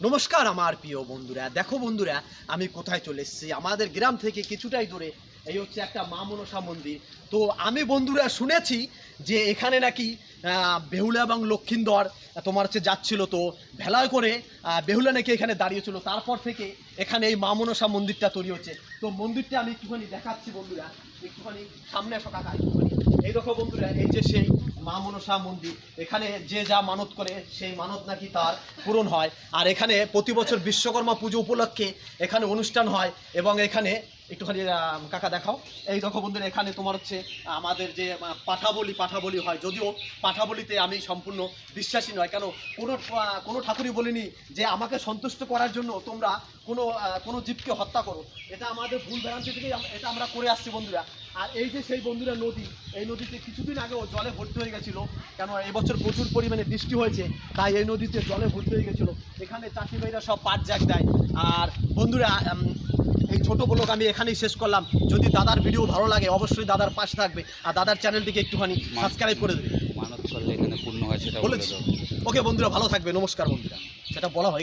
নমস্কার আমার প্রিয় বন্ধুরা। দেখো বন্ধুরা, আমি কোথায় চলে এসেছি, আমাদের গ্রাম থেকে কিছুটাই দূরে এই হচ্ছে একটা মা মনসা মন্দির। তো আমি বন্ধুরা শুনেছি যে এখানে নাকি বেহুলা এবং লক্ষিন্দর তোমার হচ্ছে যাচ্ছিল, তো ভেলায় করে বেহুলা নাকি এখানে দাঁড়িয়েছিল। তারপর থেকে এখানে এই মা মনসা মন্দিরটা তৈরি হচ্ছে। তো মন্দিরটা আমি একটুখানি দেখাচ্ছি বন্ধুরা, একটুখানি সামনে আসো কাকা, একটুখানি এই দেখো বন্ধুরা, এই যে সেই মা মনসা মন্দির। এখানে যে যা মানত করে সেই মানত নাকি তার পূরণ হয়। আর এখানে প্রতি বছর বিশ্বকর্মা পুজো উপলক্ষে এখানে অনুষ্ঠান হয় এবং এখানে একটুখানি কাকা দেখাও, এই দেখো বন্ধুরা, এখানে তোমার হচ্ছে আমাদের যে পাঠাবলি হয়, যদিও পাঠাবলিতে আমি সম্পূর্ণ বিশ্বাসী নয়, কেন কোনো ঠাকুরই বলিনি যে আমাকে সন্তুষ্ট করার জন্য তোমরা কোনো জীবকে হত্যা করো। এটা আমাদের ভুল ভ্রান্তি থেকেই এটা আমরা করে আসছি বন্ধুরা। আর এই যে সেই বন্ধুরা নদী, এই নদীতে কিছুদিন আগেও জলে ভর্তি হয়ে গেছিলো, কেন এবছর প্রচুর পরিমাণে বৃষ্টি হয়েছে, তাই এই নদীতে জলে ভর্তি হয়ে গেছিলো। এখানে চাষি ভাইরা সব পাট জাগ দেয়। আর বন্ধুরা, এই ছোটো ব্লগ আমি এখানেই শেষ করলাম। যদি দাদার ভিডিও ভালো লাগে অবশ্যই দাদার পাশে থাকবে আর দাদার চ্যানেলটিকে একটুখানি সাবস্ক্রাইব করে দেবে। মানত করলে এখানে পূর্ণ হয় সেটা বলে দাও। ওকে বন্ধুরা, ভালো থাকবে, নমস্কার বন্ধুরা, সেটা বলা হয়।